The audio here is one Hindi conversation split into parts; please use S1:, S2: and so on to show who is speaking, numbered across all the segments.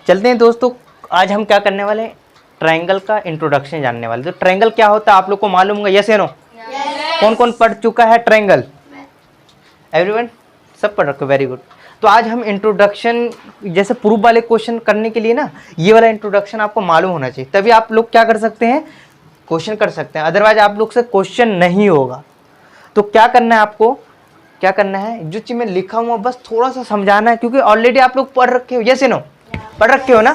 S1: चलते हैं दोस्तों, आज हम क्या करने वाले हैं, ट्रायंगल का इंट्रोडक्शन जानने वाले। तो ट्रायंगल क्या होता है आप लोग को मालूम होगा, यस या नो? कौन कौन पढ़ चुका है ट्रायंगल? एवरीवन, सब पढ़ रखो, वेरी गुड। तो आज हम इंट्रोडक्शन, जैसे प्रूफ वाले क्वेश्चन करने के लिए ना, ये वाला इंट्रोडक्शन आपको मालूम होना चाहिए, तभी आप लोग क्या कर सकते हैं, क्वेश्चन कर सकते हैं। अदरवाइज आप लोग से क्वेश्चन नहीं होगा। तो क्या करना है आपको, क्या करना है, जो चीज़ में लिखा हुआ बस थोड़ा सा समझाना है, क्योंकि ऑलरेडी आप लोग पढ़ रखे हो, यस या नो? पढ़ रखे हो ना?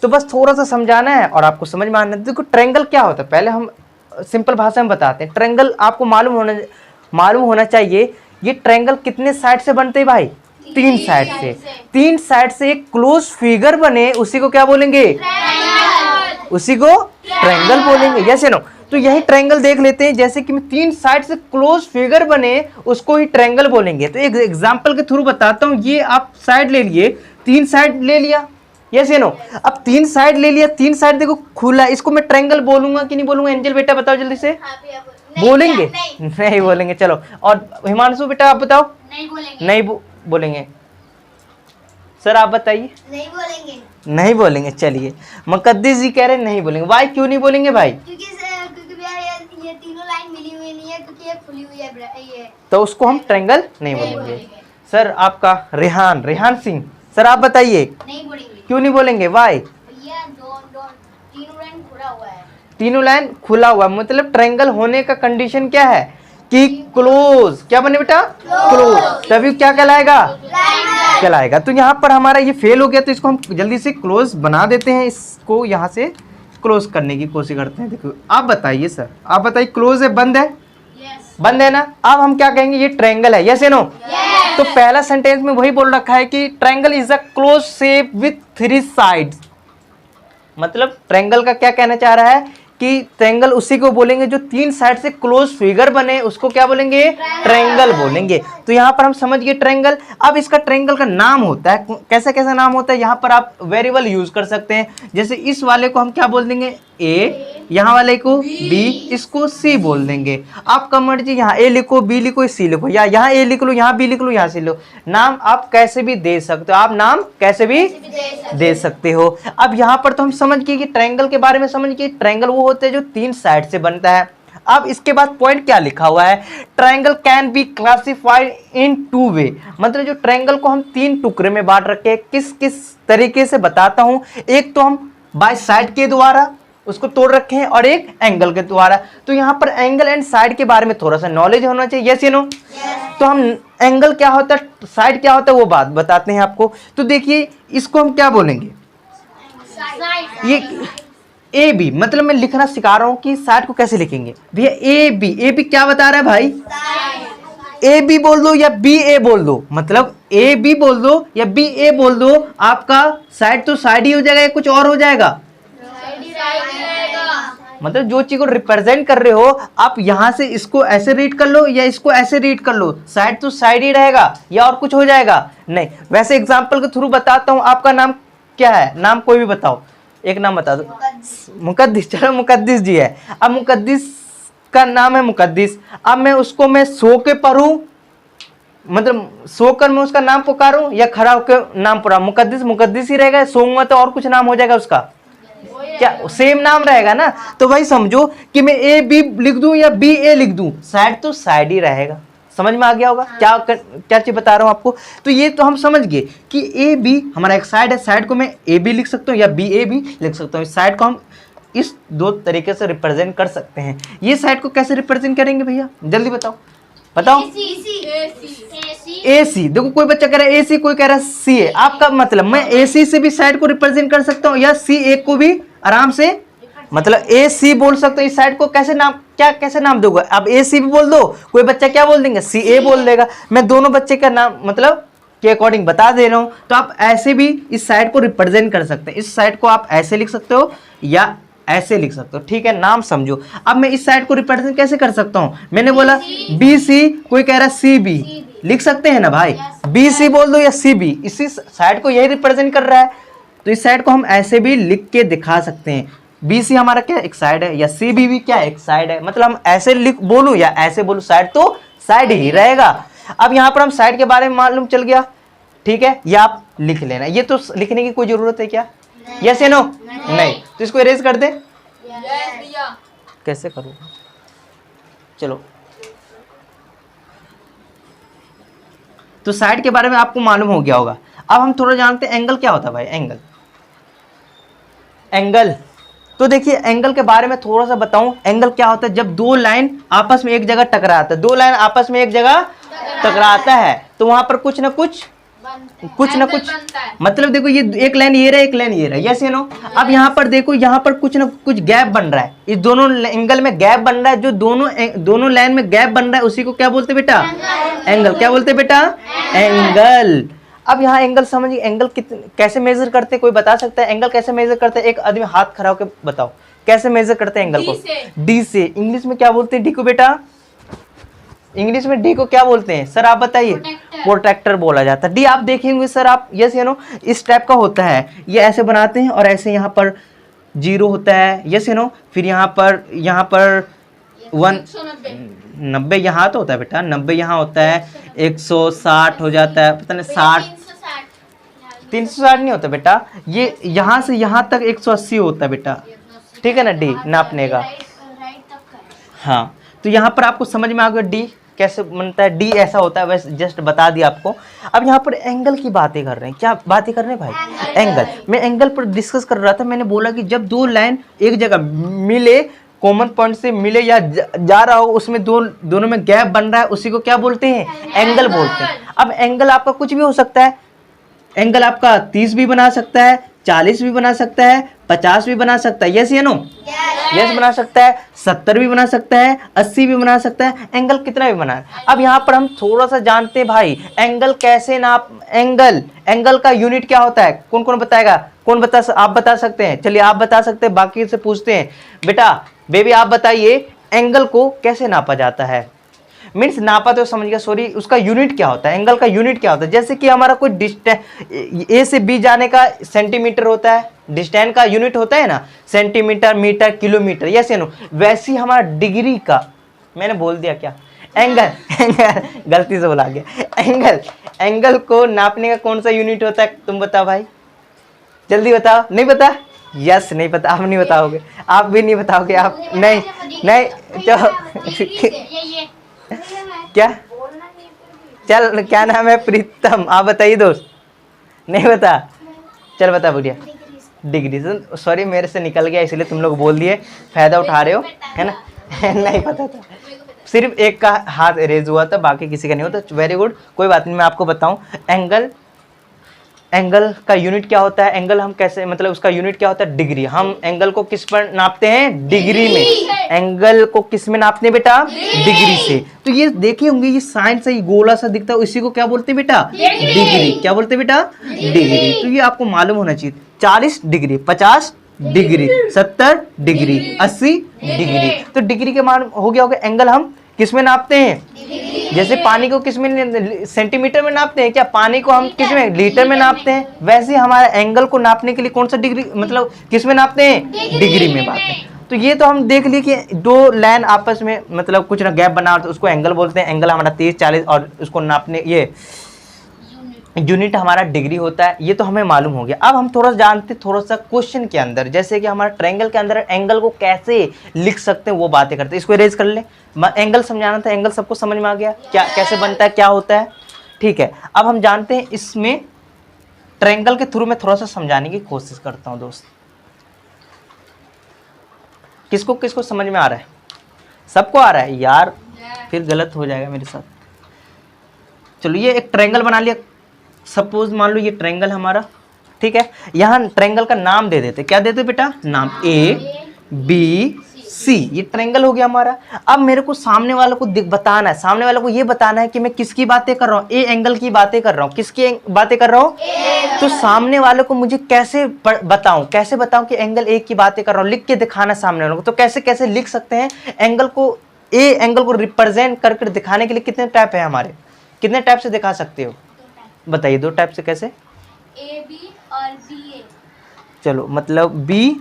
S1: तो बस थोड़ा सा समझाना है और आपको समझ में आना है। देखो ट्रायंगल क्या होता है, पहले हम सिंपल भाषा में बताते हैं। ट्रायंगल आपको मालूम होना चाहिए, ये ट्रायंगल कितने साइड से बनते हैं भाई? 3 साइड से। 3 साइड से एक क्लोज फिगर बने, उसी को क्या बोलेंगे? उसी को ट्रायंगल बोलेंगे, यस या नो? तो यही ट्रायंगल देख लेते हैं, जैसे कि 3 साइड से क्लोज फिगर बने उसको ही ट्रायंगल बोलेंगे। तो एक एग्जांपल के थ्रू बताता हूं। ये आप साइड ले लिए, 3 साइड ले लिया, यस या नो? अब 3 साइड ले लिया, 3 साइड देखो खुला, इसको मैं ट्रायंगल बोलूंगा कि नहीं बोलूंगा? एंजल बेटा बताओ जल्दी से। बोलेंगे? नहीं बोलेंगे, चलो। और हिमांशु बेटा आप बताओ। नहीं बोलेंगे। सर आप बताइए। नहीं बोलेंगे, चलिए। मुकद्दिस जी कह रहे हैं नहीं बोलेंगे। वाई, क्यों नहीं बोलेंगे भाई?
S2: क्योंकि ये तीनों लाइन मिली हुई नहीं है, क्योंकि ये खुली हुई है ये,
S1: तो उसको हम ट्रायंगल नहीं बोलेंगे। सर आपका रेहान सिंह, सर आप बताइए।
S2: नहीं बोलेंगे।
S1: क्यों नहीं बोलेंगे? वाई?
S2: भैया तीनों लाइन खुला हुआ है।
S1: तीनों लाइन खुला हुआ, मतलब ट्रायंगल होने का कंडीशन क्या है कि क्लोज, क्या बने बेटा? क्लोज, तभी क्या कहलाएगा। तो यहाँ पर हमारा ये फेल हो गया, तो इसको हम जल्दी से क्लोज बना देते हैं। इसको यहाँ से क्लोज करने की कोशिश करते हैं। देखो आप बताइए सर, आप बताइए, क्लोज है बंद है? बंद है ना? अब हम क्या कहेंगे, ये ट्रायंगल है, यस या नो? तो पहला सेंटेंस में वही बोल रखा है कि triangle is a close shape with 3 sides. मतलब ट्रायंगल का क्या कहना चाह रहा है कि ट्रायंगल उसी को बोलेंगे जो 3 साइड से क्लोज फिगर बने, उसको क्या बोलेंगे? ट्रायंगल बोलेंगे। तो यहाँ पर हम समझ गए ट्रायंगल। अब इसका ट्रायंगल का नाम होता है, कैसा कैसा नाम होता है, यहाँ पर आप वेरिएबल यूज कर सकते हैं। जैसे इस वाले को हम क्या बोल देंगे? ए, यहाँ वाले को बी, इसको सी बोल देंगे। आपका मर्जी, यहाँ ए लिखो, बी लिखो, सी लिखो, या यहाँ ए लिख लो, यहाँ बी लिख लो, यहाँ सी लो। नाम आप कैसे भी दे सकते हो, आप नाम कैसे भी दे सकते हो। अब यहाँ पर तो हम समझ गए कि ट्रायंगल के बारे में समझ गए। ट्रायंगल वो होते हैं जो 3 साइड से बनता है। अब इसके बाद पॉइंट क्या लिखा हुआ है, triangle can be classified in 2 वे। मतलब जो ट्रायंगल को हम 3 टुकड़े में बांट रखे हैं, किस किस तरीके से बताता हूं। एक तो हम बाय साइड के द्वारा उसको तोड़ रखे हैं, और एक एंगल के द्वारा। तो यहाँ पर एंगल एंड साइड के बारे में थोड़ा सा नॉलेज होना चाहिए, यस या नो? तो हम एंगल क्या होता है, साइड क्या होता है, वो बात बताते हैं आपको। तो देखिए इसको हम क्या बोलेंगे, ये ए बी, मतलब मैं लिखना सिखा रहा हूं कि साइड को कैसे लिखेंगे भैया। ए बी क्या बता रहा है भाई? ए बी बोल दो या बी ए बोल दो, मतलब ए बी बोल दो या बी ए बोल दो, आपका साइड तो साइड ही हो जाएगा या कुछ और हो जाएगा? मतलब जो चीज को रिप्रेजेंट कर रहे हो आप, यहां से इसको ऐसे रीड कर लो या इसको ऐसे रीड कर लो, साइड तो साइड ही रहेगा या और कुछ हो जाएगा? नहीं। वैसे एग्जांपल के थ्रू बताता हूं। आपका नाम क्या है? नाम कोई भी बताओ, एक नाम बता दो। मुकद्दिस, चलो मुकद्दिस जी है। अब मुकद्दिस का नाम है मुकद्दिस। अब मैं सो के पढ़ूं, मतलब सोकर मैं उसका नाम पुकारूं या खड़ा होकर नाम पढ़ा? मुकद्दिस ही रहेगा। सोऊंगा तो और कुछ नाम हो जाएगा उसका? क्या सेम नाम रहेगा ना? तो वही समझो कि मैं ए बी लिख दूं या बी ए लिख दूं, साइड तो साइड ही रहेगा। समझ में आ गया होगा क्या चीज बता रहा हूं आपको? तो ये तो हम समझ गए कि ए बी हमारा एक साइड है, साइड को मैं ए बी लिख सकता हूं या बी ए भी लिख सकता हूं। इस साइड को हम इस 2 तरीके से रिप्रेजेंट कर सकते हैं। ये साइड को कैसे रिप्रेजेंट करेंगे भैया, जल्दी बताओ। ए सी। देखो कोई बच्चा कह रहा है ए सी, कोई कह रहा है सी ए। आपका मतलब मैं ए सी से भी साइड को रिप्रेजेंट कर सकता हूँ या सी ए को भी आराम से, मतलब ए सी बोल सकते हो। इस साइड को कैसे नाम दोगे? अब ए सी भी बोल दो, कोई बच्चा क्या बोल देंगे? सी ए बोल देगा। मैं दोनों बच्चे का नाम मतलब के अकॉर्डिंग बता दे रहा हूं। तो आप ऐसे भी इस साइड को रिप्रेजेंट कर सकते हैं। इस साइड को आप ऐसे लिख सकते हो या ऐसे लिख सकते हो, ठीक है? नाम समझो। अब मैं इस साइड को रिप्रेजेंट कैसे कर सकता हूं? मैंने बोला बी सी, कोई कह रहा है सी बी, लिख सकते हैं ना भाई? बी सी बोल दो या सी बी, इसी साइड को यही रिप्रेजेंट कर रहा है। तो इस साइड को हम ऐसे भी लिख के दिखा सकते हैं। बी सी हमारा क्या एक साइड है, या सी बी भी क्या एक साइड है। मतलब हम ऐसे लिख बोलूं या ऐसे बोलूं, साइड तो साइड ही रहेगा। अब यहाँ पर हम साइड के बारे में मालूम चल गया, ठीक है, ये आप लिख लेना। ये तो लिखने की कोई जरूरत है क्या? यस या नो? नहीं। तो इसको इरेज कर दे। कैसे करूँ? चलो, तो साइड के बारे में आपको मालूम हो गया होगा। अब हम थोड़ा जानते हैं एंगल क्या होता है भाई। एंगल, एंगल तो देखिए, एंगल के बारे में थोड़ा सा बताऊं। एंगल क्या होता है? जब दो लाइन आपस में एक जगह टकराता है, दो लाइन आपस में एक जगह टकराता है, तो वहां पर कुछ ना कुछ मतलब देखो, ये एक लाइन ये रहा, एक लाइन ये रहा, यस या नो? अब यहाँ पर देखो, यहाँ पर कुछ ना कुछ गैप बन रहा है, इस दोनों एंगल में गैप बन रहा है। जो दोनों लाइन में गैप बन रहा है उसी को क्या बोलते बेटा? एंगल। क्या बोलते बेटा? एंगल। अब यहाँ एंगल समझिए, एंगल कैसे मेजर करते हैं? कोई बता सकता है एंगल कैसे मेजर करते हैं? एक आदमी हाथ खड़ा होकर बताओ, कैसे मेजर करते हैं एंगल को? डी से। इंग्लिश में क्या बोलते हैं डी को बेटा? इंग्लिश में डी को क्या बोलते हैं सर, आप बताइए? प्रोट्रैक्टर बोला जाता है। डी आप देखेंगे सर, आप यस या नो? इस टाइप का होता है, ये ऐसे बनाते हैं और ऐसे यहाँ पर 0 होता है, यस या नो? फिर यहाँ पर 190 यहाँ तो होता है बेटा, 90 यहाँ होता है, 160 हो जाता है, पता नहीं 60, 360 नहीं होता बेटा, ये यहाँ से यहाँ तक 180 होता है बेटा, ठीक है ना? डी नापने का। हाँ, तो यहाँ पर आपको समझ में आ गया डी कैसे बनता है। डी ऐसा होता है, वैसे जस्ट बता दिया आपको। अब यहाँ पर एंगल की बातें कर रहे हैं। क्या बातें कर रहे हैं भाई? एंगल। मैं एंगल पर डिस्कस कर रहा था। मैंने बोला कि जब दो लाइन एक जगह मिले, कॉमन पॉइंट से मिले या जा रहा हो, उसमें दोनों में गैप बन रहा है, उसी को क्या बोलते हैं? एंगल बोलते हैं। अब एंगल आपका कुछ भी हो सकता है। एंगल आपका 30 भी बना सकता है, 40 भी बना सकता है, 50 भी बना सकता है, यस या नो? यस बना सकता है, 70 भी बना सकता है, 80 भी बना सकता है। एंगल कितना भी बना है। अब यहाँ पर हम थोड़ा सा जानते हैं भाई, एंगल कैसे नाप। एंगल का यूनिट क्या होता है? कौन कौन बताएगा? आप बता सकते हैं? चलिए आप बता सकते हैं, बाकी से पूछते हैं। बेटा बेबी आप बताइए, एंगल को कैसे नापा जाता है? मीन्स नापा तो समझ गया, सॉरी, उसका यूनिट क्या होता है? एंगल का यूनिट क्या होता है? जैसे कि हमारा कोई डिस्टेंस ए से बी जाने का सेंटीमीटर होता है, डिस्टेंस का यूनिट होता है ना, सेंटीमीटर, मीटर, किलोमीटर, यस या नो? वैसे ही हमारा डिग्री का, मैंने बोल दिया क्या? एंगल गलती से बोला गया। एंगल को नापने का कौन सा यूनिट होता है? तुम बताओ भाई, जल्दी बताओ। नहीं पता? यस नहीं पता, आप नहीं बताओगे, आप भी नहीं बताओगे, आप नहीं चलो क्या? चल क्या नाम है? प्रीतम। आप बताइए दोस्त। नहीं बता? चल बता बुढ़िया। डिग्री। सॉरी मेरे से निकल गया, इसलिए तुम लोग बोल दिए, फायदा उठा रहे हो, है ना? नहीं पता था, सिर्फ एक का हाथ रेज हुआ था, बाकी किसी का नहीं होता। वेरी गुड, कोई बात नहीं। मैं आपको बताऊं, एंगल का यूनिट क्या होता है? एंगल हम कैसे, मतलब उसका यूनिट क्या होता है? डिग्री। हम एंगल को किस पर नापते हैं? डिग्री में। एंगल को किस में नापते हैं बेटा? डिग्री से। तो ये देखे होंगे, ये साइन से गोला सा दिखता है, इसी को क्या बोलते हैं बेटा? डिग्री। क्या बोलते हैं बेटा? डिग्री। तो ये आपको मालूम होना चाहिए। 40 डिग्री, 50 डिग्री, 70 डिग्री, 80 डिग्री। तो डिग्री के मान हो गया होगा। एंगल हम किस में नापते हैं? जैसे पानी को किस में, सेंटीमीटर में नापते हैं क्या? पानी को हम किस में, लीटर में नापते हैं। वैसे हमारे एंगल को नापने के लिए कौन सा डिग्री, मतलब किस में नापते हैं? डिग्री में नापते हैं। तो ये तो हम देख लिए कि दो लाइन आपस में मतलब कुछ ना गैप बना, तो उसको एंगल बोलते हैं। एंगल हमारा 30, 40 और उसको नापने ये यूनिट हमारा डिग्री होता है। ये तो हमें मालूम हो गया। अब हम थोड़ा जानते थोड़ा सा क्वेश्चन के अंदर, जैसे कि हमारा ट्रायंगल के अंदर एंगल को कैसे लिख सकते हैं वो बातें करते हैं। इसको इरेज कर ले। एंगल समझाना था, एंगल सबको समझ में आ गया क्या कैसे बनता है, क्या होता है, ठीक है। अब हम जानते हैं इसमें ट्रायंगल के थ्रू में थोड़ा सा समझाने की कोशिश करता हूँ दोस्त। किसको किसको समझ में आ रहा है? सबको आ रहा है यार, फिर गलत हो जाएगा मेरे साथ। चलो ये एक ट्रायंगल बना लिया। सपोज मान लो ये ट्रायंगल हमारा, ठीक है। यहाँ ट्रायंगल का नाम दे देते, क्या देते बेटा? नाम ABC। ये ट्रायंगल हो गया हमारा। अब मेरे को सामने वाले को बताना है, सामने वाले को ये बताना है कि मैं किसकी बातें कर रहा हूँ? ए एंगल की बातें कर रहा हूँ। किसकी बातें कर रहा हूँ? तो सामने वाले को मुझे कैसे बताऊं, कैसे बताऊं कि एंगल ए की बातें कर रहा हूँ? लिख के दिखाना सामने वाले को। तो कैसे कैसे लिख सकते हैं एंगल को? ए एंगल को रिप्रेजेंट करके दिखाने के लिए कितने टाइप है हमारे? कितने टाइप से दिखा सकते हो बताइए? 2 टाइप से। कैसे?
S2: AB और BA।
S1: चलो मतलब B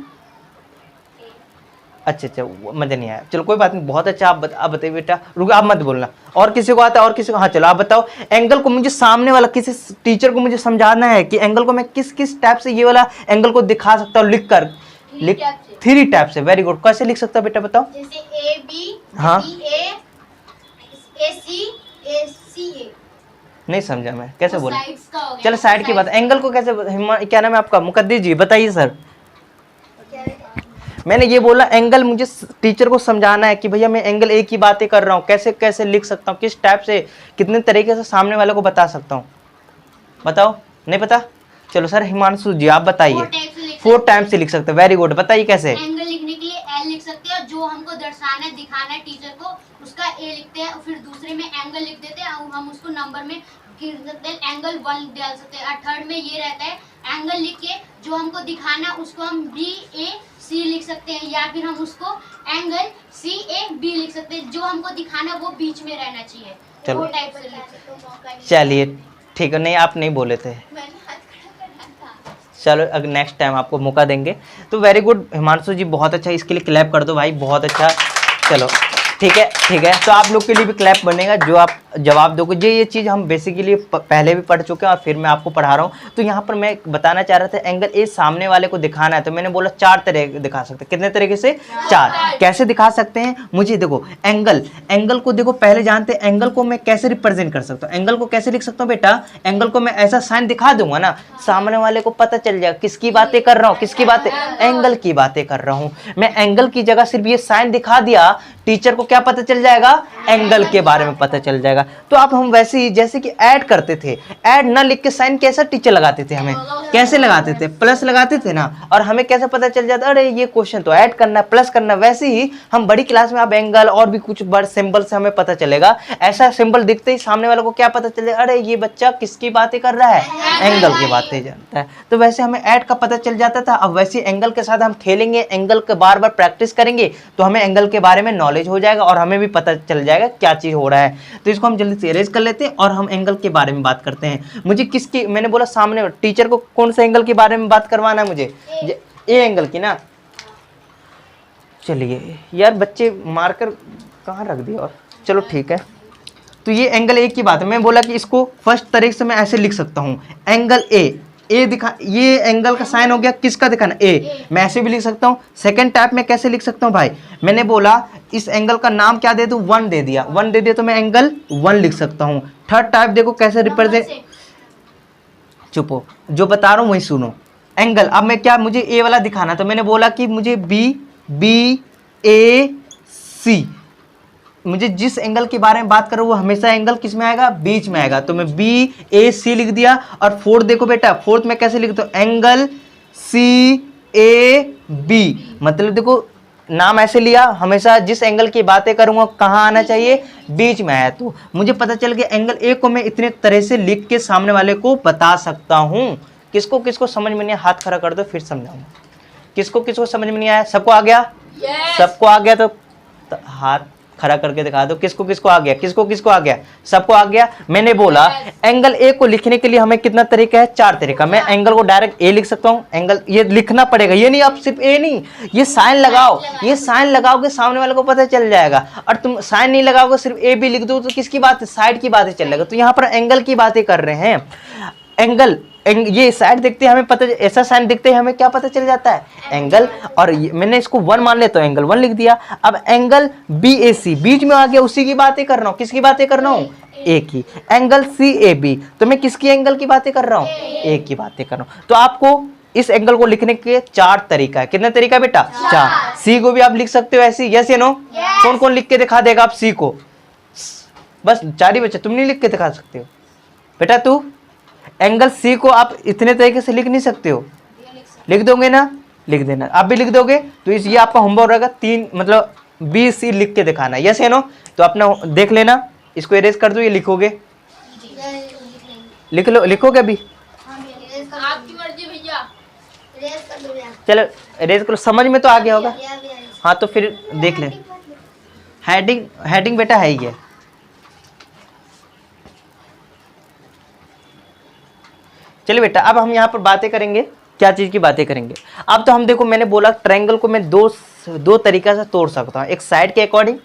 S1: अच्छा अच्छा, मजा नहीं आया, चलो कोई बात नहीं, बहुत अच्छा। आप बताइए बेटा, रुको आप मत बोलना, और किसी को आता है और किसी को, हाँ चलो आप बताओ। एंगल को मुझे सामने वाला किसी टीचर को मुझे समझाना है कि एंगल को मैं किस किस टाइप से ये वाला एंगल को दिखा सकता हूँ लिख कर। लिख 3 टाइप से, वेरी गुड। कैसे लिख सकता बेटा बताओ?
S2: जैसे ए बी,
S1: हाँ
S2: बी ए सी, ए सी ए।
S1: नहीं समझा मैं, कैसे बोला?
S2: साइड्स का हो गया।
S1: चलो साइड की बात, एंगल को कैसे, क्या नाम है आपका? मुकद्दर जी बताइए सर। मैंने ये बोला एंगल मुझे टीचर को समझाना है कि भैया मैं एंगल ए की बातें कर रहा हूँ, कैसे कैसे लिख सकता हूँ, किस टाइप से, कितने तरीके से सामने वाले को बता सकता हूँ। बताओ, नहीं पता? चलो सर हिमांशु जी आप बताइए। 4 टाइम्स से लिख सकते हैं, वेरी गुड। बताइए कैसे?
S2: एंगल लिखने के लिए एल लिख सकते हैं, जो हमको दर्शाना है दिखाना है टीचर को, उसका ए लिखते हैं, फिर दूसरे में एंगल लिख देते हैं, हम उसको नंबर में गिर सकते हैं, एंगल 1 डाल सकते हैं। और थर्ड में ये रहता है एंगल लिख के जो हमको दिखाना उसको हम बी ए सी लिख सकते हैं, या फिर हम उसको एंगल सी ए बी लिख सकते हैं, जो हमको दिखाना वो बीच में रहना चाहिए।
S1: चलो।
S2: वो टाइप से लिख सकते हैं।
S1: चलिए ठीक है, नहीं आप नहीं बोले थे, चलो अगर नेक्स्ट टाइम आपको मौका देंगे। तो वेरी गुड हिमांशु जी, बहुत अच्छा, इसके लिए क्लैप कर दो भाई, बहुत अच्छा। चलो ठीक है ठीक है, तो आप लोग के लिए भी क्लैप बनेगा जो आप जवाब दोगे। ये चीज़ हम बेसिकली पहले भी पढ़ चुके हैं और फिर मैं आपको पढ़ा रहा हूँ। तो यहाँ पर मैं बताना चाह रहा था एंगल ए सामने वाले को दिखाना है, तो मैंने बोला 4 तरह दिखा सकते हैं। कितने तरीके से? 4। कैसे दिखा सकते हैं? मुझे देखो एंगल को देखो, पहले जानते हैं एंगल को मैं कैसे रिप्रेजेंट कर सकता हूँ। एंगल को कैसे लिख सकता हूँ बेटा? एंगल को मैं ऐसा साइन दिखा दूंगा ना, सामने वाले को पता चल जाएगा किसकी बातें कर रहा हूँ, किसकी बातें, एंगल की बातें कर रहा हूँ मैं। एंगल की जगह सिर्फ ये साइन दिखा दिया, टीचर को क्या पता चल जाएगा? एंगल के बारे में पता चल जाएगा। तो आप हम वैसे ही जैसे कि ऐड करते थे, ऐड ना लिख के साइन कैसा टीचर लगाते थे, हमें कैसे लगाते थे? प्लस लगाते थे ना, और हमें कैसे पता चल जाता अरे ये क्वेश्चन तो ऐड करना है, प्लस करना है। वैसे ही हम बड़ी क्लास में आप एंगल और भी कुछ बड़े सिंबल से हमें पता चलेगा। ऐसा सिंबल दिखते ही सामने वाले को क्या पता चल जाएगा? अरे ये बच्चा किसकी बातें कर रहा है? एंगल की बातें जानता है। तो वैसे हमें ऐड का पता चल जाता था। अब वैसे एंगल के साथ हम खेलेंगे, एंगल के बार बार प्रैक्टिस करेंगे, तो हमें एंगल के बारे में नॉलेज हो जाएगा और हमें भी पता चल जाएगा क्या चीज हो रहा है। तो इसको हम जल्दी से इरेज कर लेते हैं और हम एंगल के बारे में बात करते हैं। मुझे किसकी, मैंने बोला सामने टीचर को कौन से एंगल के बारे में बात करवाना है मुझे? ए एंगल की ना। चलिए यार बच्चे मार्कर कहाँ रख दिया, और चलो ठीक है। तो ये एंगल ए की बात है। मैं बोला कि इसको फर्स्ट तरीके से मैं ऐसे लिख सकता हूँ, एंगल ए दिखा, ये एंगल का साइन हो गया, किसका दिखाना? ए। मैं ऐसे भी लिख सकता हूँ। सेकंड टाइप में कैसे लिख सकता हूँ भाई? मैंने बोला इस एंगल का नाम क्या दे दूँ? 1 दे दिया, 1 दे दिया तो मैं एंगल 1 लिख सकता हूँ। थर्ड टाइप देखो कैसे रिप्रेजेंट, चुपो, जो बता रहा हूँ वही सुनो। एंगल, अब मैं क्या, मुझे ए वाला दिखाना, तो मैंने बोला कि मुझे बी ए सी, मुझे जिस एंगल के बारे में बात कर रहा हूँ वो हमेशा एंगल किस में आएगा? बीच में आएगा। तो मैं बी ए सी लिख दिया। और फोर्थ देखो बेटा, फोर्थ में कैसे लिखता हूँ? Angle C A B. मतलब देखो नाम ऐसे लिया, हमेशा जिस एंगल की बातें करूंगा कहाँ आना चाहिए? बीच में आया। तो मुझे पता चल गया एंगल ए को मैं इतने तरह से लिख के सामने वाले को बता सकता हूँ। किसको किसको समझ में नहीं आया हाथ खड़ा कर दो, फिर समझाऊंगा। किसको किसको समझ में नहीं आया? सबको आ गया? सबको आ गया तो हाथ खड़ा करके दिखा दो। किसको किसको आ गया? किसको किसको आ गया? सबको आ गया। मैंने बोला एंगल ए को लिखने के लिए हमें कितना तरीका है? 4 तरीका। मैं एंगल को डायरेक्ट ए लिख सकता हूँ, एंगल ये लिखना पड़ेगा, ये नहीं आप सिर्फ ए नहीं, ये साइन लगाओ, ये साइन लगाओगे सामने वाले को पता चल जाएगा। और तुम साइन नहीं लगाओगे, सिर्फ ए बी लिख दो तो किसकी बात है? साइड की बातें चल जाएगा। तो यहाँ पर एंगल की बातें कर रहे हैं। एंगल ये साइड दिखते हैं हमें पता, ऐसा साइन दिखते हैं हमें क्या पता चल जाता है? एंगल। और मैंने इसको 1 मान लेता हूँ, एंगल 1 लिख दिया। अब एंगल बी ए सी बीच में आ गया, उसी की बातें कर रहा हूँ। किसकी बातें कर रहा हूँ? ए की। एंगल सी ए बी, तो मैं किसकी एंगल की बातें कर रहा हूँ? ए की बातें कर रहा हूँ। तो आपको इस एंगल को लिखने के 4 तरीका है। कितने तरीका बेटा? 4। सी को भी आप लिख सकते हो ऐसे, यस या नो? कौन कौन लिख के दिखा देगा आप सी को? बस 4 ही बच्चे, तुम नहीं लिख के दिखा सकते हो बेटा? तू एंगल सी को आप इतने तरीके से लिख नहीं सकते हो, लिख दोगे ना? लिख देना, आप भी लिख दोगे। तो इस ये आपका होमवर्क रहेगा, 3 मतलब बी सी लिख के दिखाना, यस है नो? तो अपना देख लेना, इसको इरेज कर दो, ये लिखोगे, लिख लो, लिखोगे अभी?
S2: आपकी मर्जी भैया।
S1: चलो इरेज करो, समझ में तो आ गया होगा। हाँ तो फिर देख ले, हेडिंग बेटा है ही है। चलिए बेटा, अब हम यहाँ पर बातें करेंगे, क्या चीज़ की बातें करेंगे? अब तो हम देखो, मैंने बोला ट्रायंगल को मैं 2 दो तरीका से तोड़ सकता हूँ, एक साइड के अकॉर्डिंग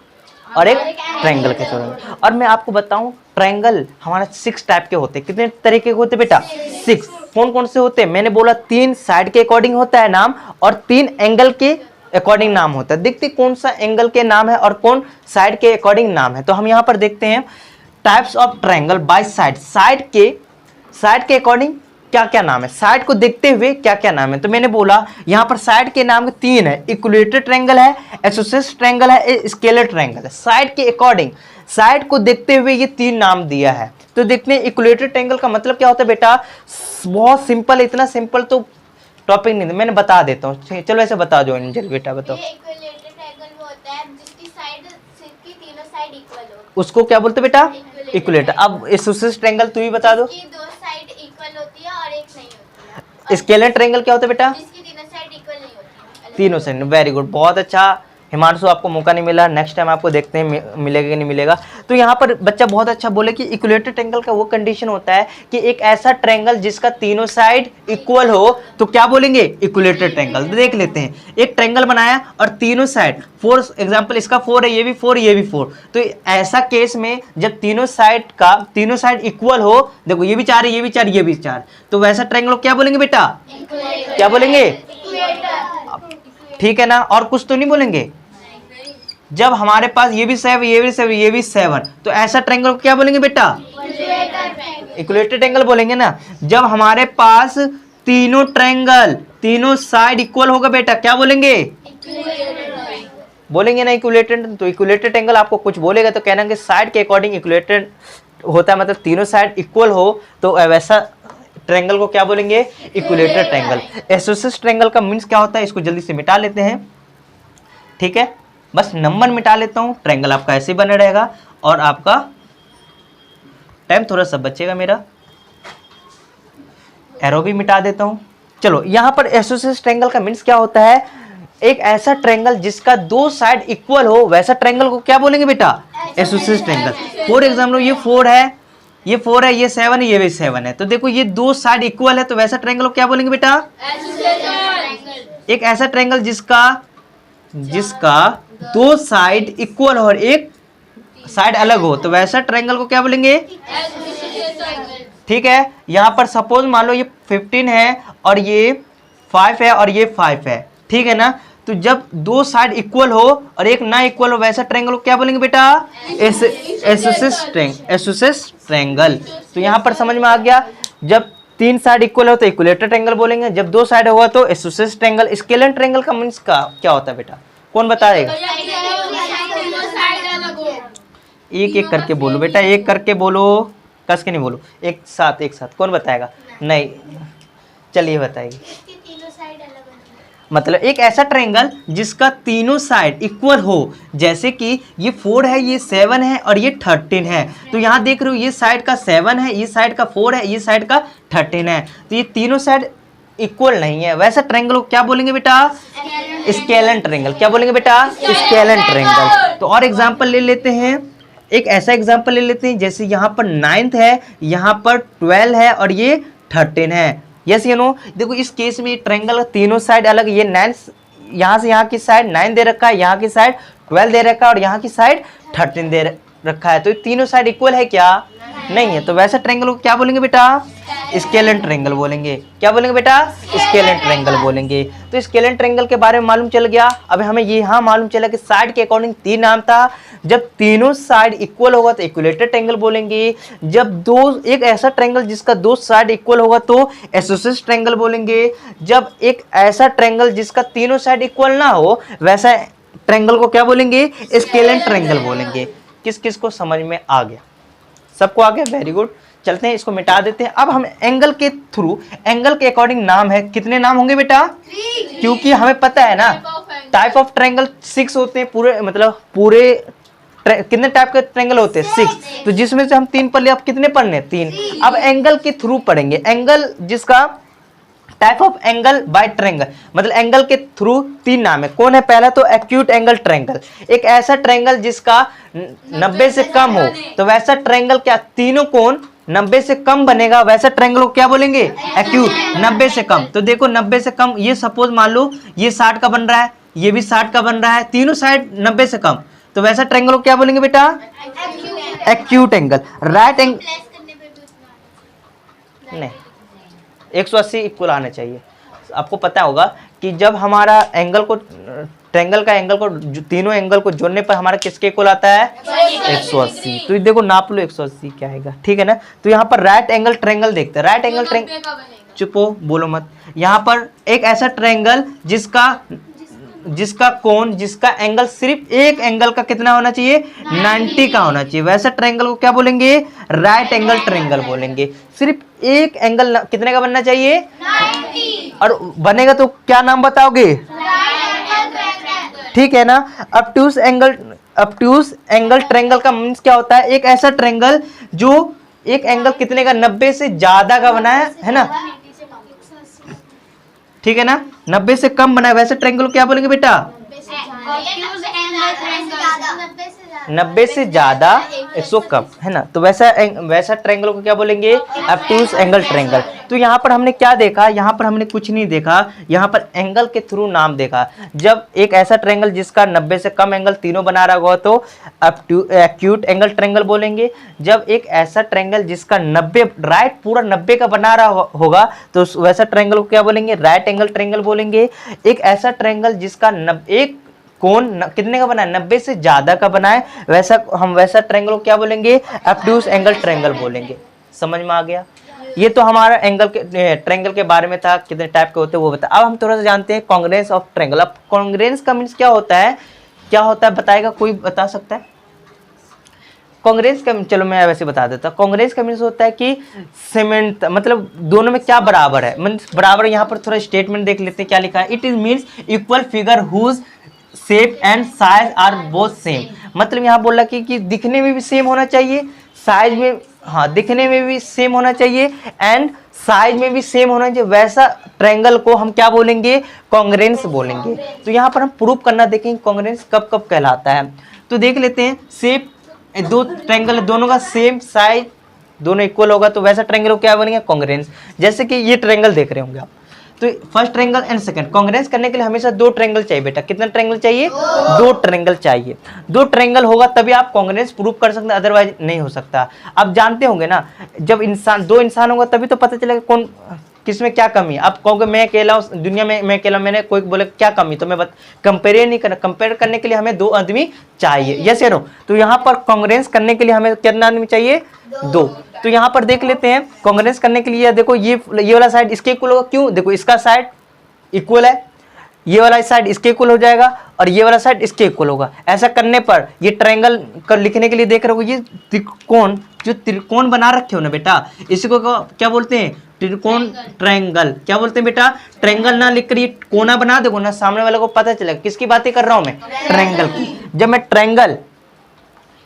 S1: और एक ट्रायंगल के अकॉर्डिंग। और मैं आपको बताऊं ट्रायंगल हमारा 6 टाइप के होते हैं। कितने तरीके के होते बेटा? 6। कौन कौन से होते हैं? मैंने बोला 3 साइड के अकॉर्डिंग होता है नाम और 3 एंगल के अकॉर्डिंग नाम होता है। देखते कौन सा एंगल के नाम है और कौन साइड के अकॉर्डिंग नाम है। तो हम यहाँ पर देखते हैं types of triangle by side. Side के अकॉर्डिंग क्या क्या नाम है, साइड को देखते हुए क्या क्या नाम है। तो मैंने बोला यहाँ पर साइड के नाम 3 है, इक्विलेटरल ट्रायंगल है, एसोसिएटेड ट्रायंगल है, स्केलर ट्रायंगल है। साइड के अकॉर्डिंग, साइड को देखते हुए ये 3 नाम दिया है। तो देखते हैं इक्विलेटरल ट्रायंगल का मतलब क्या होता है बेटा। बहुत सिंपल, इतना सिंपल तो टॉपिक नहीं, मैंने बता देता हूँ। चलो ऐसे बता दो अंजलि बेटा, बताओ।
S3: इक्विलेटरल ट्रायंगल वो होता है जिसकी साइड की तीनों साइड इक्वल हो,
S1: उसको क्या बोलते बेटा? इक्विलेटर। अब एसोसिएटेड ट्रायंगल तू ही बता दो।
S3: जिसकी 2 साइड इक्वल होती है और एक नहीं होती है।
S1: स्केलर ट्रायंगल क्या होता है बेटा?
S3: जिसकी तीनों साइड इक्वल नहीं होती है।
S1: तीनों साइड। वेरी गुड, बहुत अच्छा हिमांशु, आपको मौका नहीं मिला, नेक्स्ट टाइम आपको देखते हैं मिलेगा कि नहीं मिलेगा। तो यहाँ पर बच्चा बहुत अच्छा बोले कि इक्विलेटरल ट्रायंगल का वो कंडीशन होता है कि एक ऐसा ट्रायंगल जिसका तीनों साइड इक्वल हो, तो क्या बोलेंगे? Equilateral triangle. देख लेते हैं, एक ट्रायंगल बनाया और तीनों साइड 4 एग्जांपल, इसका 4 है, ये भी 4, ये भी 4। तो ऐसा केस में जब तीनों साइड इक्वल हो, देखो ये भी 4 है, ये भी 4, ये भी 4, तो वैसा ट्रायंगल क्या बोलेंगे बेटा? क्या बोलेंगे? ठीक है ना? और कुछ तो नहीं बोलेंगे। जब हमारे पास ये भी 7, ये भी 7, ये भी 7, तो ऐसा ट्रायंगल को क्या बोलेंगे बेटा? इक्विलेटरल ट्रायंगल बोलेंगे ना। जब हमारे पास तीनों ट्रायंगल तीनों साइड इक्वल होगा बेटा, क्या बोलेंगे? बोलेंगे ना इक्विलेटरल। तो इक्विलेटरल ट्रायंगल आपको कुछ बोलेगा तो कहना कि साइड के अकॉर्डिंग इक्विलेटरल होता है, मतलब तीनों साइड इक्वल हो, तो वैसा ट्रायंगल को क्या बोलेंगे? Equilateral triangle. एसोसिएटेड ट्रायंगल का मीन्स क्या होता है, इसको जल्दी से मिटा लेते हैं। ठीक है, बस नंबर मिटा लेता हूँ, ट्रायंगल आपका ऐसे बना रहेगा और आपका टाइम थोड़ा सा बचेगा मेरा। एरो भी मिटा देता हूँ। चलो यहाँ पर एसोसिएटेड ट्रायंगल का मीन्स क्या होता है, एक ऐसा ट्रायंगल जिसका 2 साइड इक्वल हो, वैसा ट्रायंगल को क्या बोलेंगे बेटा? Associated triangle. फॉर एग्जाम्पल ये 4 है, ये 4 है, ये 7 है, ये भी 7 है, तो देखो ये 2 साइड इक्वल है, तो वैसा ट्रायंगल को क्या बोलेंगे बेटा? एक ऐसा ट्रायंगल जिसका 2 साइड इक्वल हो और एक साइड अलग हो, तो वैसा ट्रायंगल को क्या बोलेंगे? ठीक है, यहाँ पर सपोज मान लो ये 15 है और ये 5 है और ये 5 है, ठीक है ना। तो जब 2 साइड इक्वल हो और एक ना इक्वल हो, वैसा ट्रायंगल को क्या बोलेंगे बेटा? Associated triangle. तो यहाँ पर समझ में आ गया, जब 3 साइड इक्वल हो तो इक्विलेटरल ट्रायंगल बोलेंगे, जब 2 साइड होगा तो एसोसिएटेड ट्रायंगल। स्केलर ट्रायंगल का मीन्स क्या होता है बेटा? कौन बताएगा? एक एक करके बोलो बेटा, एक करके बोलो, कस के नहीं बोलो, एक साथ कौन बताएगा? नहीं, चलिए बताइए। मतलब एक ऐसा ट्रायंगल जिसका तीनों साइड इक्वल हो, जैसे कि ये 4 है, ये 7 है और ये 13 है। तो यहाँ देख रहे हो, ये साइड का 7 है, ये साइड का 4 है, ये साइड का 13 है, तो ये तीनों साइड इक्वल नहीं है, वैसा ट्रायंगल को क्या बोलेंगे बेटा? Scalar triangle. क्या बोलेंगे बेटा? Scalar triangle. तो और एग्जांपल ले लेते हैं, एक ऐसा एग्जांपल ले लेते हैं, जैसे यहाँ पर 9 है, यहाँ पर 12 है और ये 13 है। यस यू नो, देखो इस केस में ट्रायंगल तीनों साइड अलग, ये 9 यहाँ से यहाँ की साइड 9 दे रखा है, यहाँ की साइड 12 दे रखा है और यहाँ की साइड 13 दे रखा है, तो ये तीनों साइड इक्वल है क्या? नहीं है, तो वैसा ट्रायंगल को क्या बोलेंगे बेटा? स्केलर ट्रायंगल बोलेंगे। क्या बोलेंगे बेटा? स्केलर ट्रायंगल बोलेंगे। तो स्केलर ट्रायंगल के बारे में मालूम चल गया। अब हमें ये यहाँ मालूम चला कि साइड के अकॉर्डिंग 3 नाम था, जब तीनों साइड इक्वल होगा तो इक्विलेटरल ट्रायंगल बोलेंगे, जब एक ऐसा ट्रायंगल जिसका 2 साइड इक्वल होगा तो एसोसिएटेड ट्रायंगल बोलेंगे, जब एक ऐसा ट्रायंगल जिसका तीनों साइड इक्वल ना हो, वैसा ट्रायंगल को क्या बोलेंगे? स्केलर ट्रायंगल बोलेंगे। किस किस को समझ में आ गया? सबको आ गया? Very good. चलते हैं, इसको मिटा देते हैं। अब हम एंगल के थ्रू, एंगल के अकॉर्डिंग नाम है, कितने नाम होंगे बेटा? क्योंकि हमें पता है ना टाइप ऑफ ट्रायंगल 6 होते हैं, पूरे कितने टाइप के ट्रायंगल होते हैं? 6। तो जिसमें से हम 3 पढ़ लिए, अब कितने पढ़ने? 3। अब एंगल के थ्रू पढ़ेंगे, एंगल जिसका type of angle by triangle, मतलब एंगल के थ्रू 3 नाम है। कौन है? पहला तो एक्यूट एंगल ट्रायंगल, एक ऐसा ट्रायंगल जिसका 90 से कम हो, तो वैसा ट्रायंगल क्या? तीनों कोण 90 से कम बनेगा, वैसा ट्रायंगल को क्या बोलेंगे? एक्यूट। 90 से कम, तो देखो 90 से कम, ये सपोज मान लो ये 60 का बन रहा है, ये भी 60 का बन रहा है, तीनों साइड 90 से कम, तो वैसा ट्रायंगल को क्या बोलेंगे बेटा? Acute angle. Right angle
S3: plus करने पे भी उतना
S1: नहीं, 180 इक्वल आना चाहिए। आपको पता होगा कि जब हमारा एंगल को ट्रायंगल का एंगल को तीनों एंगल को जोड़ने पर हमारा किसके इक्वल आता है? 180। तो ये देखो नाप लो 180 क्या आएगा, ठीक है ना। तो यहाँ पर राइट एंगल ट्रायंगल देखते हैं। राइट एंगल ट्रायंगल, चुप हो, बोलो मत। यहाँ पर एक ऐसा ट्रायंगल जिसका कोण, जिसका एंगल सिर्फ एक एंगल का कितना होना चाहिए? 90 का होना चाहिए, वैसा ट्रायंगल को क्या बोलेंगे? राइट एंगल ट्रायंगल बोलेंगे। सिर्फ एक एंगल कितने का बनना चाहिए? 90। और बनेगा तो क्या नाम बताओगे? ठीक है ना। ऑब्ट्यूज एंगल ट्रायंगल का मीन्स क्या होता है? एक ऐसा ट्रायंगल जो एक एंगल कितने का? 90 से ज्यादा का बना है ना, ठीक है ना, 90 से कम बना है, वैसे ट्रायंगल को क्या बोलेंगे बेटा? 90 से ज्यादा 100 कम, है ना। तो वैसा ट्रायंगल को क्या बोलेंगे? Obtuse angle triangle. तो यहाँ पर हमने क्या देखा? यहाँ पर हमने कुछ नहीं देखा, यहाँ पर एंगल के थ्रू नाम देखा। जब एक ऐसा ट्रायंगल जिसका 90 से कम एंगल तीनों बना रहा होगा तो एक्यूट एंगल ट्रायंगल बोलेंगे। जब एक ऐसा ट्रायंगल जिसका 90 राइट पूरा 90 का बना रहा होगा तो वैसा ट्रायंगल को क्या बोलेंगे? राइट एंगल ट्रायंगल बोलेंगे। एक ऐसा ट्रायंगल जिसका एक कोण कितने का बना है? 90 से ज्यादा का बना है, वैसा ट्रायंगल को क्या बोलेंगे? ऑब्ट्यूज एंगल ट्रायंगल बोलेंगे। समझ में आ गया? ये तो हमारा ट्रायंगल के बारे में था, कितने टाइप के होते हैं वो बता। अब हम थोड़ा सा जानते हैं कांग्रेंस ऑफ ट्रायंगल। अब कांग्रेंस का मीन्स क्या होता है? क्या होता है बताएगा कोई? बता सकता है कांग्रेंस का? चलो मैं वैसे बता देता हूँ। कांग्रेंस का मीन्स होता है कि सीमेंट, मतलब दोनों में क्या बराबर है, मीन्स बराबर। यहाँ पर थोड़ा स्टेटमेंट देख लेते हैं क्या लिखा है। It is means equal figure whose shape and size are both same. मतलब यहाँ बोला कि दिखने में भी सेम होना चाहिए, साइज में, हाँ दिखने में भी सेम होना चाहिए एंड साइज में भी सेम होना चाहिए, वैसा ट्रायंगल को हम क्या बोलेंगे? कांग्रेंस बोलेंगे। तो यहाँ पर हम प्रूव करना देखेंगे कांग्रेंस कब कब कहलाता है। तो देख लेते हैं, शेप दो ट्रायंगल दोनों का सेम साइज, दोनों इक्वल होगा तो वैसा ट्रायंगल को क्या बनेगा? कांग्रेंस। जैसे कि ये ट्रायंगल देख रहे होंगे आप, तो first triangle and second. Congress करने के लिए हमेशा 2 ट्रायंगल चाहिए बेटा। कितना ट्रायंगल चाहिए? 2 ट्रायंगल चाहिए। 2 ट्रायंगल होगा तभी आप कांग्रेंस प्रूव कर सकते हैं, अदरवाइज नहीं हो सकता। आप जानते होंगे ना, जब दो इंसान होगा तभी तो पता चलेगा कौन किसमें क्या कमी है। आप कहोगे मैं अकेला हूं दुनिया में, मैं अकेला, मैंने कोई बोले क्या कमी, तो मैं कंपेयर नहीं करना। कंपेयर करने के लिए हमें 2 आदमी चाहिए, यस या नो। तो यहाँ पर कांग्रेंस करने के लिए हमें कितना आदमी चाहिए? 2। तो यहाँ पर देख लेते हैं कांग्रेंस करने के लिए। देखो ये वाला साइड इसके इक्वल होगा, क्यों? देखो इसका साइड इक्वल है, ये वाला साइड इसके इक्वल हो जाएगा और ये वाला साइड इसके इक्वल होगा। ऐसा करने पर ये ट्रायंगल कर लिखने के लिए देख रहे हो, ये त्रिकोण, जो त्रिकोण बना रखे हो ना बेटा, इसी को क्या बोलते हैं? त्रिकोण ट्रायंगल। क्या बोलते हैं बेटा? ट्रायंगल ना लिख कर ये कोना बना देखो ना, सामने वाले को पता चलेगा किसकी बातें कर रहा हूं मैं? ट्रायंगल की। जब मैं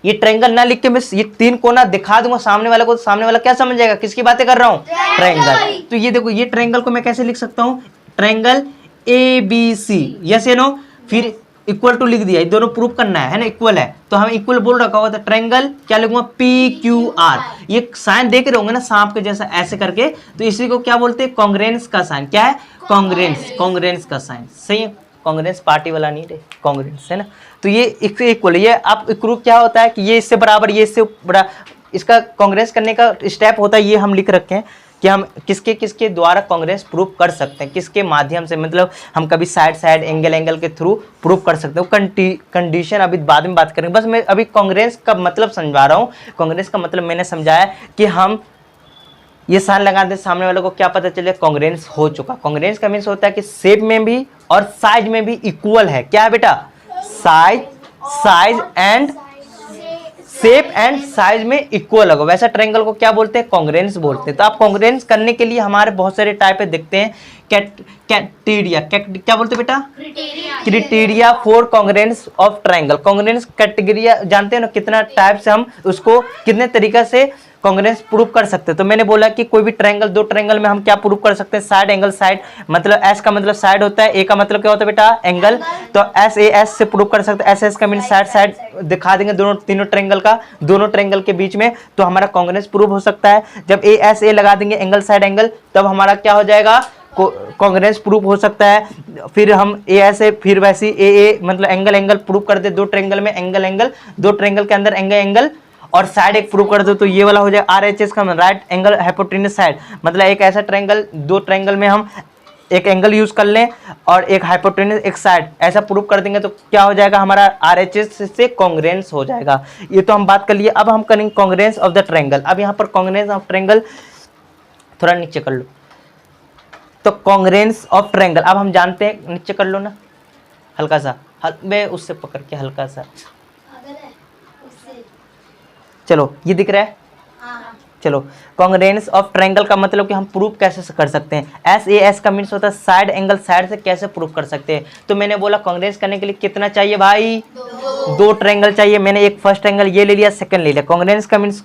S1: ये ट्रायंगल ना लिख के मैं ये 3 कोना दिखा दूंगा सामने वाले को, तो सामने वाला क्या समझ जाएगा किसकी बातें कर रहा हूँ? ट्रायंगल। तो ये देखो, ये ट्रायंगल को मैं कैसे लिख सकता हूँ? ट्रायंगल ABC, यस या नो। फिर इक्वल टू लिख दिया, ये दोनों प्रूफ करना है ना, इक्वल है तो हम इक्वल बोल रखा होगा। तो ट्रायंगल क्या लिखूंगा? PQR। ये साइन देख रहे होंगे ना सांप के जैसा ऐसे करके, तो इसी को क्या बोलते हैं? कांग्रेंस का साइन। क्या है? कांग्रेंस का साइन। सही है, कांग्रेंस पार्टी वाला नहीं रे, कांग्रेंस है ना। तो ये इक्वल है। ये आप प्रूफ क्या होता है कि ये इससे बराबर, ये इससे बड़ा, इसका कांग्रेस करने का स्टेप होता है, ये हम लिख रखे हैं कि हम किसके किसके द्वारा कांग्रेस प्रूफ कर सकते हैं, किसके माध्यम से। मतलब हम कभी साइड एंगल के थ्रू प्रूफ कर सकते हैं। कंडीशन अभी बाद में बात करेंगे, बस मैं अभी कांग्रेस का मतलब समझा रहा हूँ। कांग्रेस का मतलब मैंने समझाया कि हम ये साइन लगा दे, सामने वाले को क्या पता चले? कांग्रेंस हो चुका। कांग्रेंस का मीन्स होता है कि शेप में भी और साइज में भी इक्वल है। क्या है बेटा? Size and shape and size में इक्वल होगा, वैसा ट्रायंगल को क्या बोलते हैं? कांग्रेंस बोलते हैं। तो आप कांग्रेंस करने के लिए हमारे बहुत सारे टाइप है, देखते हैं। क्राइटेरिया, क्या बोलते हैं बेटा? Criteria for congruence of triangle. Congruence criteria जानते हैं ना, कितना टाइप से हम उसको कितने तरीका से कांग्रेंस प्रूफ कर सकते हैं। तो मैंने बोला कि कोई भी ट्रायंगल, 2 ट्रायंगल में हम क्या प्रूफ कर सकते हैं? Side angle. साइड मतलब एस का मतलब साइड होता है, ए का मतलब क्या होता है बेटा? एंगल। तो एस से प्रूफ कर सकते हैं। एस का मीन साइड दिखा देंगे तीनों ट्रायंगल का, दोनों ट्रायंगल के बीच में, तो हमारा कांग्रेंस प्रूफ हो सकता है। जब ए लगा देंगे एंगल साइड एंगल, तब हमारा क्या हो जाएगा? कॉन्ग्रेंस प्रूफ हो सकता है। फिर हम ए ऐसे फिर वैसी ए मतलब एंगल एंगल प्रूफ कर दे, दो ट्रायंगल में एंगल एंगल, दो ट्रायंगल के अंदर एंगल एंगल और साइड एक प्रूफ कर दो, तो ये वाला हो जाएगा RHS का राइट एंगल हाइपोटेन्यूज साइड। मतलब एक ऐसा ट्रायंगल, दो ट्रायंगल में हम एक एंगल यूज कर लें और एक हाइपोटेन्यूज एक साइड, ऐसा प्रूफ कर देंगे तो क्या हो जाएगा हमारा RHS से कॉन्ग्रेंस हो जाएगा। ये तो हम बात कर लिए। अब हम करेंगे कॉन्ग्रेंस ऑफ द ट्रायंगल। अब यहाँ पर कॉन्ग्रेंस ऑफ ट्रायंगल थोड़ा नीचे कर लो, तो कॉन्ग्रेंस ऑफ ट्रायंगल अब हम जानते हैं, नीचे कर लो ना हल्का सा, मैं उससे पकड़ के हल्का सा, चलो ये दिख रहा है। चलो कॉन्ग्रेंस ऑफ ट्रायंगल का मतलब कि हम प्रूफ कैसे कर सकते हैं। SAS का मीन्स होता है साइड एंगल, साइड से कैसे प्रूफ कर सकते हैं। तो मैंने बोला कॉन्ग्रेंस करने के लिए कितना चाहिए भाई, दो ट्रायंगल चाहिए। मैंने एक फर्स्ट ट्रायंगल ये ले लिया, सेकंड ले लिया। कॉन्ग्रेंस का मीन्स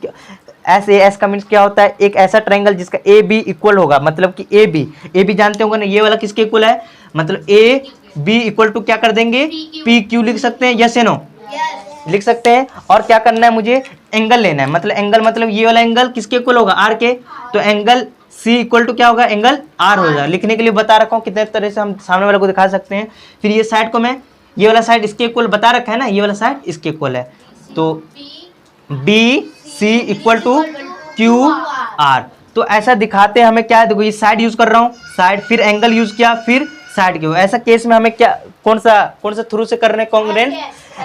S1: SAS का मीन्स क्या होता है, एक ऐसा ट्रायंगल जिसका AB इक्वल होगा, मतलब कि AB जानते होंगे ना, ये वाला किसके इक्वल है, मतलब AB इक्वल टू क्या कर देंगे PQ लिख सकते हैं, यस या नो लिख सकते हैं। और क्या करना है, मुझे एंगल लेना है, मतलब एंगल मतलब ये वाला एंगल किसके इक्वल होगा, R के। तो एंगल C इक्वल टू क्या होगा, एंगल R होगा। लिखने के लिए बता रखा हूँ कितने तरह से हम सामने वाले को दिखा सकते हैं। फिर ये साइड को मैं, ये वाला साइड इसके इक्वल बता रखा है ना, ये वाला साइड इसके इक्वल है, तो BC इक्वल टू QR। तो ऐसा दिखाते हैं हमें क्या है, देखो ये साइड यूज कर रहा हूँ, साइड, फिर एंगल यूज किया, फिर साइड के। ऐसा केस में हमें क्या, कौन सा थ्रू से कर रहे हैं, कॉन्ग्रेंस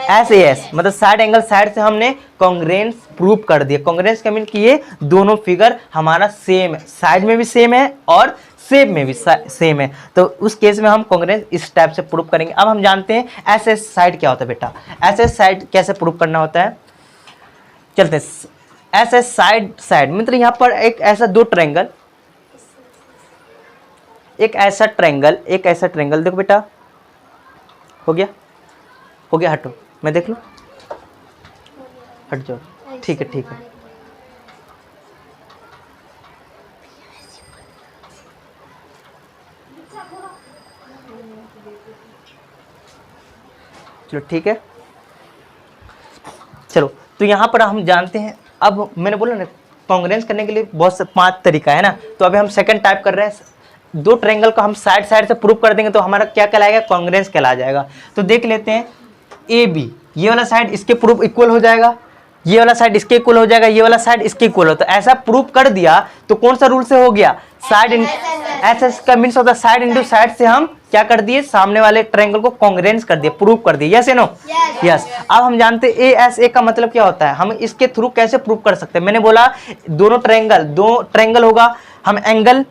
S1: SAS, मतलब साइड एंगल साइड से हमने कॉन्ग्रेंस प्रूफ कर दिया। कॉन्ग्रेंस का मीन कि ये दोनों फिगर हमारा सेम है, साइड में भी सेम है और शेप में भी सेम है, तो उस केस में हम कॉन्ग्रेंस इस टाइप से प्रूफ करेंगे। अब हम जानते हैं SS साइड क्या होता है बेटा, SS साइड कैसे प्रूफ करना होता है, चलते हैं। SS साइड मतलब यहाँ पर एक ऐसा दो ट्रायंगल, एक ऐसा ट्रायंगल देखो बेटा, हो गया हटो, मैं देख लूं, हट जाओ, ठीक है चलो ठीक है। चलो तो यहाँ पर हम जानते हैं, अब मैंने बोला ना कॉन्ग्रेंस करने के लिए बहुत से 5 तरीका है ना, तो अभी हम सेकंड टाइप कर रहे हैं। दो ट्रायंगल को हम साइड से प्रूफ कर देंगे तो हमारा क्या कहलाएगा, कॉन्ग्रेंस कहला जाएगा। तो देख लेते हैं, AB ये वाला साइड इसके प्रूफ इक्वल हो जाएगा, ये वाला साइड इसके इक्वल हो जाएगा, ये वाला साइड इसके इक्वल हो, तो ऐसा प्रूफ कर दिया तो कौन सा रूल से हो गया, साइड SS का मीन्स होता है साइड इंटू साइड से हम क्या कर दिए, सामने वाले ट्रायंगल को कॉन्ग्रेंस कर दिए, प्रूफ कर दिए, यस या नो यस। अब हम जानते हैं ASA का मतलब क्या होता है, हम इसके थ्रू कैसे प्रूफ कर सकते हैं। मैंने बोला दो ट्रायंगल होगा, हम एंगल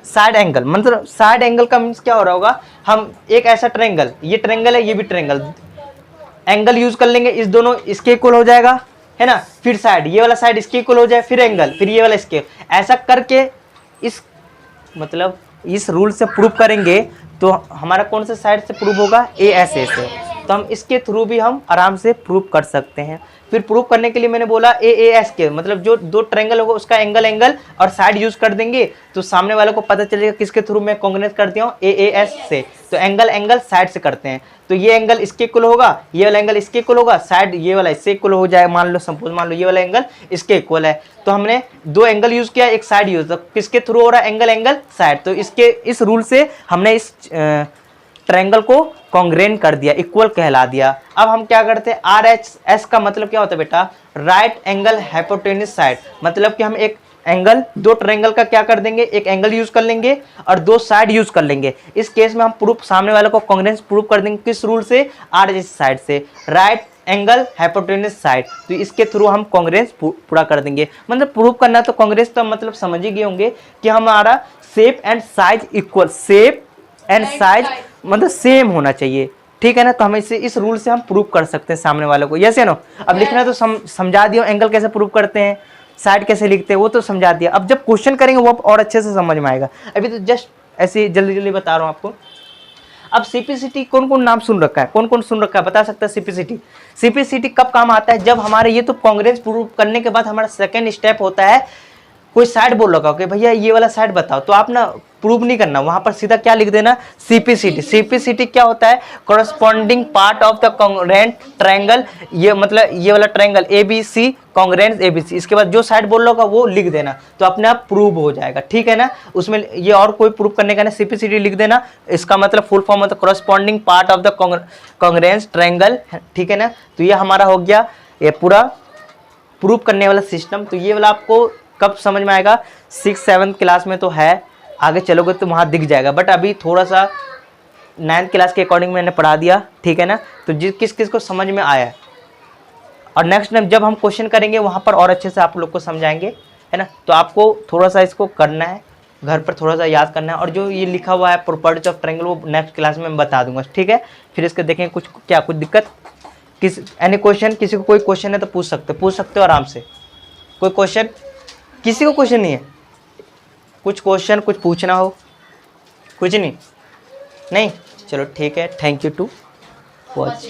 S1: साइड एंगल, मतलब साइड एंगल का मीन्स क्या हो रहा होगा, हम एक ऐसा ट्रायंगल, ये ट्रायंगल है ये भी ट्रायंगल, एंगल यूज कर लेंगे, इस दोनों इसके इक्वल हो जाएगा है ना, फिर साइड ये वाला साइड इसके इक्वल हो जाए, फिर एंगल, फिर ये वाला इसके, ऐसा करके इस मतलब इस रूल से प्रूफ करेंगे तो हमारा कौन सा साइड से प्रूफ होगा, ASA से। तो हम इसके थ्रू भी हम आराम से प्रूफ कर सकते हैं। फिर प्रूफ करने के लिए मैंने बोला AAS के, मतलब जो दो ट्रायंगल होगा उसका एंगल और साइड यूज कर देंगे तो सामने वाले को पता चलेगा किसके थ्रू मैं कॉन्ग्रेंस कर दिया हूँ, AAS से। तो एंगल साइड से करते हैं, तो ये एंगल इसके इक्वल होगा, ये वाला एंगल इसके इक्वल होगा, साइड ये वाला इससे इक्वल हो जाए, मान लो ये वाला एंगल इसके इक्वल है, तो हमने दो एंगल यूज किया, एक साइड यूज, तो किसके थ्रू हो रहा है, एंगल साइड। तो इस रूल से हमने इस ट्रायंगल को कॉन्ग्रेंट कर दिया, इक्वल कहला दिया। अब हम क्या करते हैं, RHS का मतलब क्या होता है बेटा, राइट एंगल हाइपोटेन्यूज साइड, मतलब कि हम एक एंगल, दो ट्रायंगल का क्या कर देंगे, एक एंगल यूज कर लेंगे और दो साइड यूज कर लेंगे। इस केस में हम प्रूफ सामने वाले को कॉन्ग्रेंस प्रूफ कर देंगे, किस रूल से, RHS साइड से, राइट एंगल हाइपोटेन्यूज साइड। तो इसके थ्रू हम कॉन्ग्रेंस पूरा कर देंगे। मतलब प्रूफ करना तो कॉन्ग्रेंस तो मतलब समझ ही गए होंगे कि हमारा shape and size equal, shape and size मतलब सेम होना चाहिए, ठीक है ना। तो हम इस रूल से हम प्रूफ कर सकते हैं सामने वाले को, यस या नो। अब लिखना तो समझा दिया, एंगल कैसे प्रूफ करते हैं, साइड कैसे लिखते हैं वो तो समझा दिया। अब जब क्वेश्चन करेंगे वो और अच्छे से समझ में आएगा, अभी तो जस्ट ऐसे जल्दी बता रहा हूँ आपको। अब CPCT कौन कौन नाम सुन रखा है, कौन कौन सुन रखा है बता सकता है। CPCT कब काम आता है, जब हमारे ये तो कॉन्ग्रेंस प्रूफ करने के बाद हमारा सेकेंड स्टेप होता है कोई साइड बोल रखा हो कि भैया ये वाला साइड बताओ, तो आप ना प्रूव नहीं करना, वहां पर सीधा क्या लिख देना, सीपीसीटी। सीपीसीटी क्या होता है, corresponding part of the congruent triangle, ये मतलब ये वाला ट्रायंगल एबीसी कॉन्ग्रुएंट एबीसी, इसके बाद जो साइड बोल रहा होगा वो लिख देना, तो अपने आप प्रूव हो जाएगा, ठीक है ना। उसमें ये और कोई प्रूव करने का ना, सीपीसीटी लिख देना, इसका मतलब फुल फॉर्म होता है corresponding part of the congruent triangle, ठीक है ना। तो ये हमारा हो गया ये पूरा प्रूव करने वाला सिस्टम। तो ये वाला आपको कब समझ में आएगा, 6-7 क्लास में तो है, आगे चलोगे तो वहाँ दिख जाएगा, बट अभी थोड़ा सा 9th क्लास के अकॉर्डिंग मैंने पढ़ा दिया, ठीक है ना। तो किस किस को समझ में आया है, और नेक्स्ट टाइम जब हम क्वेश्चन करेंगे वहाँ पर और अच्छे से आप लोग को समझाएंगे, है ना। तो आपको थोड़ा सा इसको करना है, घर पर थोड़ा सा याद करना है, और जो ये लिखा हुआ है प्रॉपर्टीज ऑफ ट्रायंगल वो नेक्स्ट क्लास में मैं बता दूंगा, ठीक है। फिर इसके देखें कुछ क्या कुछ दिक्कत, किस एनी क्वेश्चन, किसी को कोई क्वेश्चन है तो पूछ सकते हो आराम से। कोई क्वेश्चन, किसी को क्वेश्चन नहीं है, कुछ क्वेश्चन कुछ पूछना हो, कुछ नहीं, चलो ठीक है, थैंक यू टू वॉच।